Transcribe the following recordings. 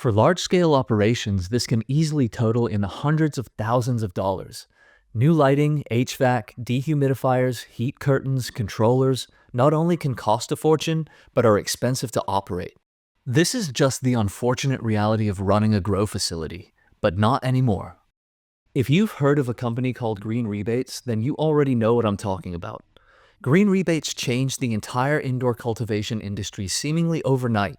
For large-scale operations, this can easily total in the hundreds of thousands of dollars. New lighting, HVAC, dehumidifiers, heat curtains, controllers not only can cost a fortune, but are expensive to operate. This is just the unfortunate reality of running a grow facility, but not anymore. If you've heard of a company called Green Rebates, then you already know what I'm talking about. Green Rebates changed the entire indoor cultivation industry seemingly overnight.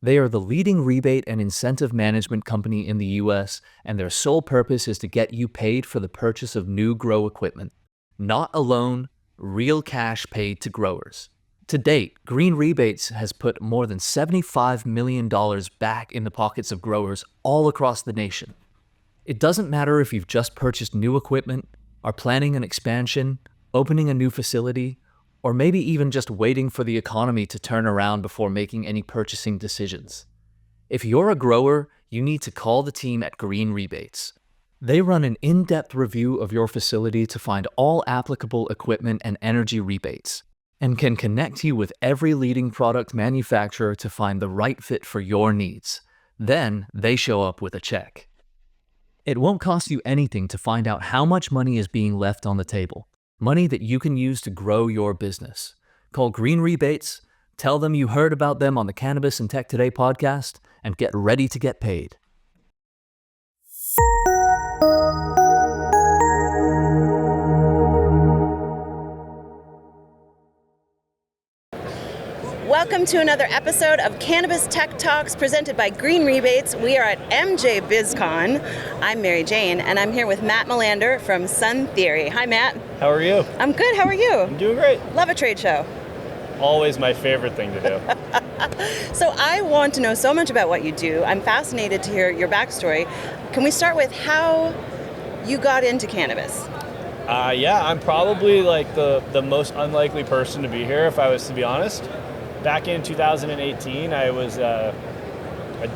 They are the leading rebate and incentive management company in the US, and their sole purpose is to get you paid for the purchase of new grow equipment. Not a loan, real cash paid to growers. To date, Green Rebates has put more than $75 million back in the pockets of growers all across the nation. It doesn't matter if you've just purchased new equipment, are planning an expansion, opening a new facility, or maybe even just waiting for the economy to turn around before making any purchasing decisions. If you're a grower, you need to call the team at Green Rebates. They run an in-depth review of your facility to find all applicable equipment and energy rebates, and can connect you with every leading product manufacturer to find the right fit for your needs. Then they show up with a check. It won't cost you anything to find out how much money is being left on the table. Money that you can use to grow your business. Call Green Rebates, tell them you heard about them on the Cannabis and Tech Today podcast, and get ready to get paid. Welcome to another episode of Cannabis Tech Talks presented by Green Rebates. We are at MJ BizCon. I'm Mary Jane, and I'm here with Matt Melander from Sun Theory. Hi, Matt. How are you? I'm good. How are you? I'm doing great. Love a trade show. Always my favorite thing to do. So I want to know so much about what you do. I'm fascinated to hear your backstory. Can we start with how you got into cannabis? I'm probably like the most unlikely person to be here, if I was to be honest. Back in 2018, I was a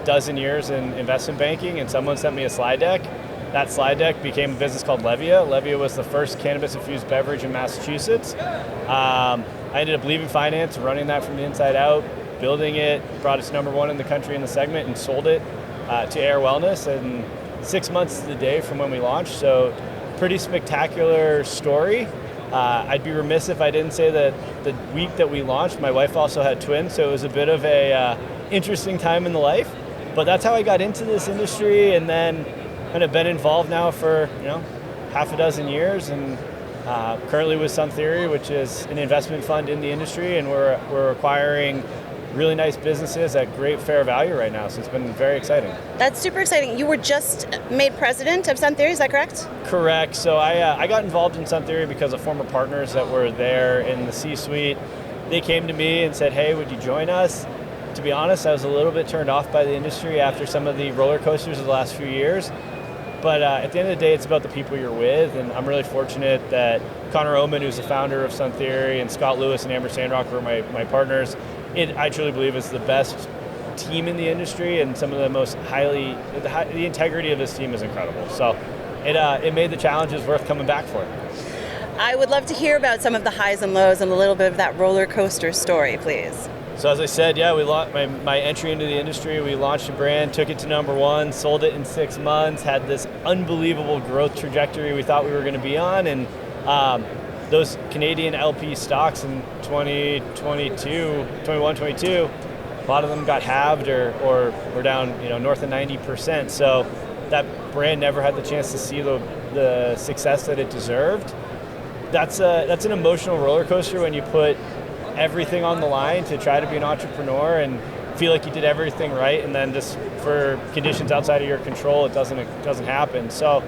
dozen years in investment banking, and someone sent me a slide deck. That slide deck became a business called Levia. Levia was the first cannabis-infused beverage in Massachusetts. I ended up leaving finance, running that from the inside out, building it, brought us number one in the country in the segment, and sold it to Air Wellness. And 6 months to the day from when we launched, so pretty spectacular story. I'd be remiss if I didn't say that the week that we launched, my wife also had twins, so it was a bit of a interesting time in the life. But that's how I got into this industry, and then kind of been involved now for half a dozen years, and currently with Sun Theory, which is an investment fund in the industry, and we're acquiring really nice businesses at great fair value right now, so it's been very exciting. That's super exciting. You were just made president of Sun Theory, is that correct? Correct. So I got involved in Sun Theory because of former partners that were there in the C-suite. They came to me and said, hey, would you join us? To be honest, I was a little bit turned off by the industry after some of the roller coasters of the last few years. But at the end of the day, it's about the people you're with, and I'm really fortunate that Connor Oman, who's the founder of Sun Theory, and Scott Lewis and Amber Sandrock were my partners. I truly believe it's the best team in the industry, and some of the most the integrity of this team is incredible. So it made the challenges worth coming back for. I would love to hear about some of the highs and lows and a little bit of that roller coaster story, please. So as I said, my entry into the industry, we launched a brand, took it to number one, sold it in 6 months, had this unbelievable growth trajectory we thought we were going to be on, and those Canadian LP stocks in 21, 22, a lot of them got halved or were down north of 90%. So that brand never had the chance to see the success that it deserved. That's an emotional roller coaster when you put everything on the line to try to be an entrepreneur and feel like you did everything right, and then just for conditions outside of your control, it doesn't happen. So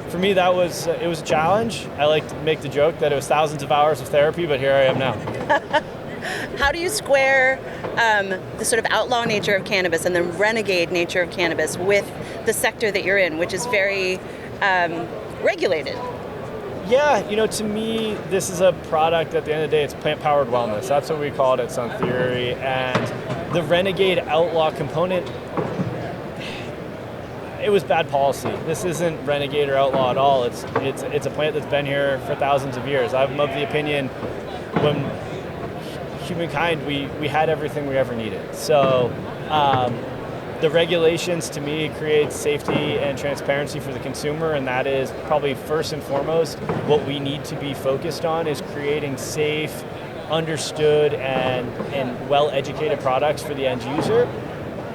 for me, it was a challenge. I like to make the joke that it was thousands of hours of therapy, but here I am now. How do you square the sort of outlaw nature of cannabis and the renegade nature of cannabis with the sector that you're in, which is very regulated? Yeah, to me, this is a product, at the end of the day, it's plant-powered wellness. That's what we call it at Sun Theory. And the renegade outlaw component, it was bad policy. This isn't renegade or outlaw at all. It's a plant that's been here for thousands of years. I'm of the opinion when humankind, we had everything we ever needed. So The regulations, to me, create safety and transparency for the consumer, and that is probably first and foremost what we need to be focused on, is creating safe, understood, and well-educated products for the end user.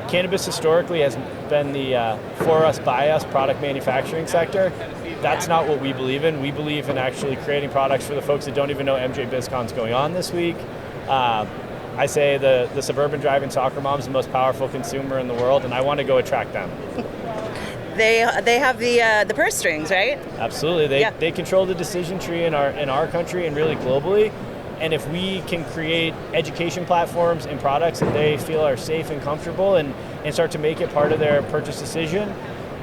Cannabis historically has been the for us, by us product manufacturing sector. That's not what we believe in. We believe in actually creating products for the folks that don't even know MJ BizCon's going on this week. I say the suburban driving soccer mom is the most powerful consumer in the world, and I want to go attract them. They have the purse strings, right? Absolutely. They control the decision tree in our country and really globally. And if we can create education platforms and products that they feel are safe and comfortable and start to make it part of their purchase decision,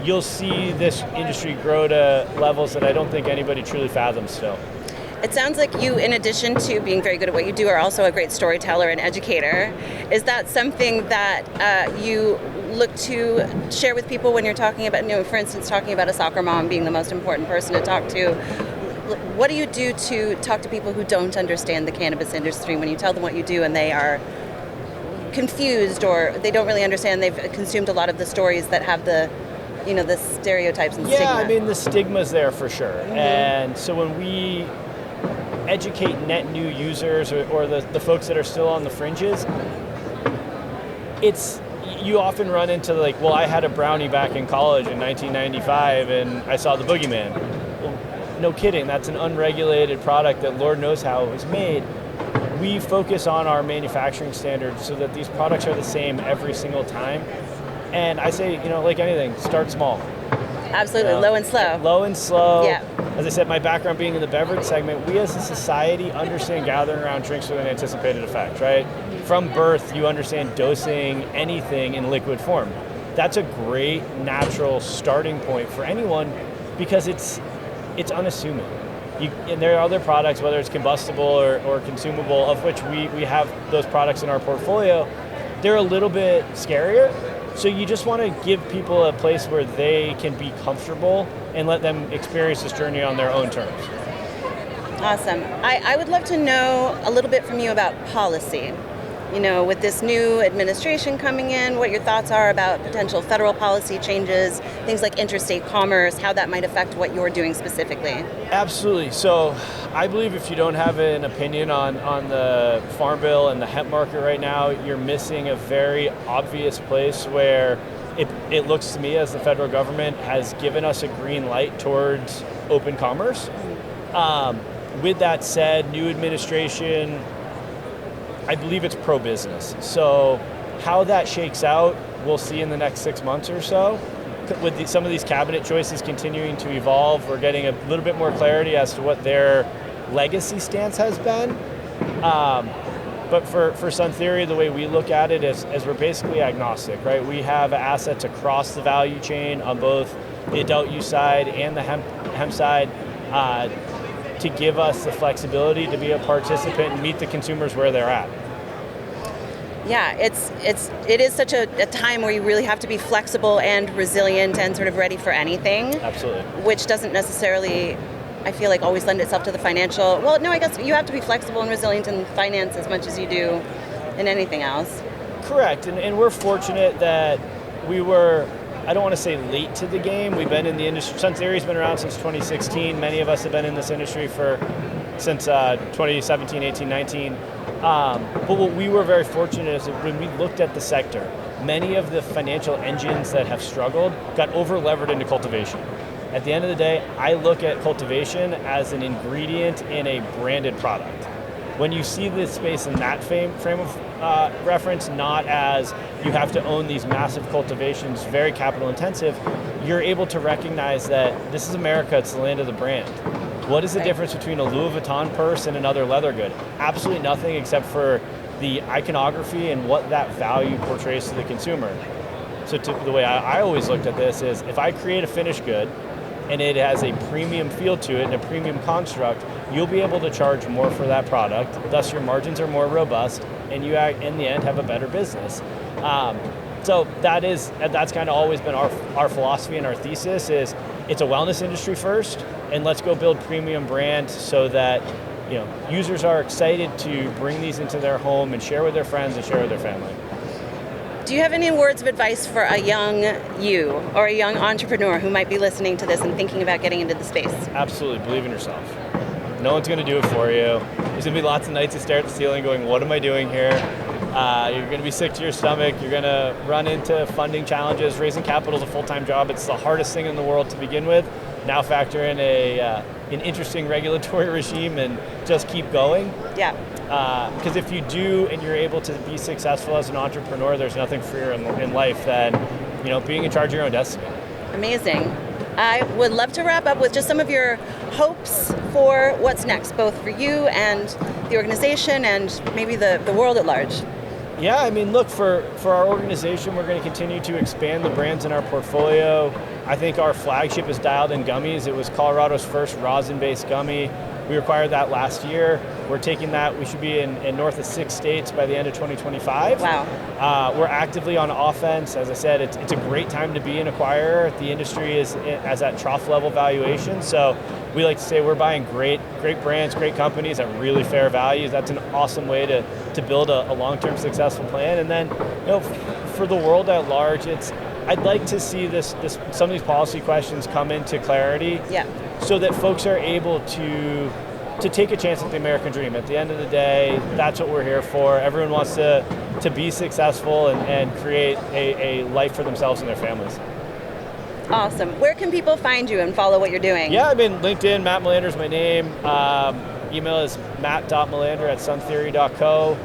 you'll see this industry grow to levels that I don't think anybody truly fathoms still. It sounds like you, in addition to being very good at what you do, are also a great storyteller and educator. Is that something that you look to share with people when you're talking about, for instance, talking about a soccer mom being the most important person to talk to? What do you do to talk to people who don't understand the cannabis industry when you tell them what you do and they are confused or they don't really understand? They've consumed a lot of the stories that have the stereotypes and stigma. Yeah, I mean, the stigma's there for sure. Mm-hmm. And so when we educate net new users or the folks that are still on the fringes, you often run into like, well, I had a brownie back in college in 1995 and I saw the boogeyman. Well, no kidding, that's an unregulated product that Lord knows how it was made. We focus on our manufacturing standards so that these products are the same every single time. And I say, like anything, start small. Absolutely, low and slow. Low and slow. Yeah. As I said, my background being in the beverage segment, we as a society understand gathering around drinks with an anticipated effect, right? From birth, you understand dosing anything in liquid form. That's a great natural starting point for anyone because it's unassuming. And there are other products, whether it's combustible or consumable, of which we have those products in our portfolio. They're a little bit scarier. So you just want to give people a place where they can be comfortable and let them experience this journey on their own terms. Awesome. I would love to know a little bit from you about policy. With this new administration coming in, what your thoughts are about potential federal policy changes, things like interstate commerce, how that might affect what you're doing specifically. Absolutely. So I believe if you don't have an opinion on the Farm Bill and the hemp market right now, you're missing a very obvious place where it looks to me as the federal government has given us a green light towards open commerce. With that said, new administration, I believe it's pro-business. So how that shakes out, we'll see in the next 6 months or so. With some of these cabinet choices continuing to evolve, we're getting a little bit more clarity as to what their legacy stance has been. But for Sun Theory, the way we look at it is we're basically agnostic, right? We have assets across the value chain on both the adult use side and the hemp side to give us the flexibility to be a participant and meet the consumers where they're at. Yeah, it is such a time where you really have to be flexible and resilient and sort of ready for anything. Absolutely. Which doesn't necessarily, I feel like, always lend itself to the financial. Well, no, I guess you have to be flexible and resilient in finance as much as you do in anything else. Correct, and we're fortunate that we were, I don't want to say late to the game. We've been in the industry. Sun Theory's been around since 2016. Many of us have been in this industry since 2017, 18, 19. But what we were very fortunate is that when we looked at the sector, many of the financial engines that have struggled got over-levered into cultivation. At the end of the day, I look at cultivation as an ingredient in a branded product. When you see this space in that frame of reference, not as you have to own these massive cultivations, very capital intensive, you're able to recognize that this is America, it's the land of the brand. What is the difference between a Louis Vuitton purse and another leather good? Absolutely nothing except for the iconography and what that value portrays to the consumer. So the way I always looked at this is if I create a finished good and it has a premium feel to it and a premium construct, you'll be able to charge more for that product. Thus your margins are more robust and you in the end have a better business. So that's kind of always been our philosophy and our thesis is it's a wellness industry first, and let's go build premium brands so that users are excited to bring these into their home and share with their friends and share with their family. Do you have any words of advice for a young you or a young entrepreneur who might be listening to this and thinking about getting into the space? Absolutely, believe in yourself. No one's going to do it for you. There's going to be lots of nights you stare at the ceiling going, what am I doing here? You're going to be sick to your stomach. You're going to run into funding challenges. Raising capital is a full-time job. It's the hardest thing in the world to begin with. Now factor in an interesting regulatory regime and just keep going. Yeah. Because if you do and you're able to be successful as an entrepreneur, there's nothing freer in life than, being in charge of your own destiny. Amazing. I would love to wrap up with just some of your hopes for what's next, both for you and the organization and maybe the world at large. Yeah, I mean, look, for our organization, we're going to continue to expand the brands in our portfolio. I think our flagship is Dialed In Gummies. It was Colorado's first rosin-based gummy. We acquired that last year. We're taking that. We should be in north of 6 states by the end of 2025. Wow. We're actively on offense. As I said, it's a great time to be an acquirer. The industry is at trough level valuation. So we like to say we're buying great brands, great companies at really fair values. That's an awesome way to build a long-term successful plan. And then, for the world at large, I'd like to see some of these policy questions come into clarity. Yeah. So that folks are able to take a chance at the American dream. At the end of the day, that's what we're here for. Everyone wants to be successful and create a life for themselves and their families. Awesome. Where can people find you and follow what you're doing? Yeah, I'm in LinkedIn. Matt Melander is my name. Email is matt.melander@suntheory.co.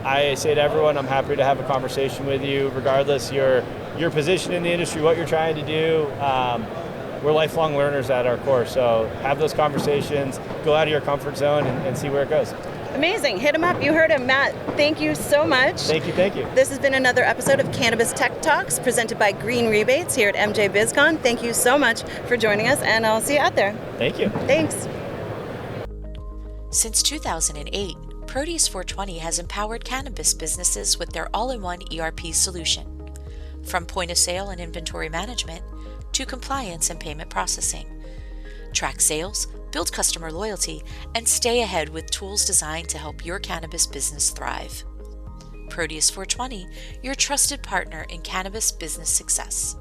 I say to everyone, I'm happy to have a conversation with you, regardless your position in the industry, what you're trying to do. We're lifelong learners at our core, so have those conversations, go out of your comfort zone and see where it goes. Amazing. Hit him up. You heard him. Matt, thank you so much. Thank you. This has been another episode of Cannabis Tech Talks presented by Green Rebates here at MJ BizCon. Thank you so much for joining us, and I'll see you out there. Thank you. Thanks. Since 2008, Proteus 420 has empowered cannabis businesses with their all-in-one ERP solution. From point of sale and inventory management to compliance and payment processing. Track sales, build customer loyalty, and stay ahead with tools designed to help your cannabis business thrive. Proteus 420, your trusted partner in cannabis business success.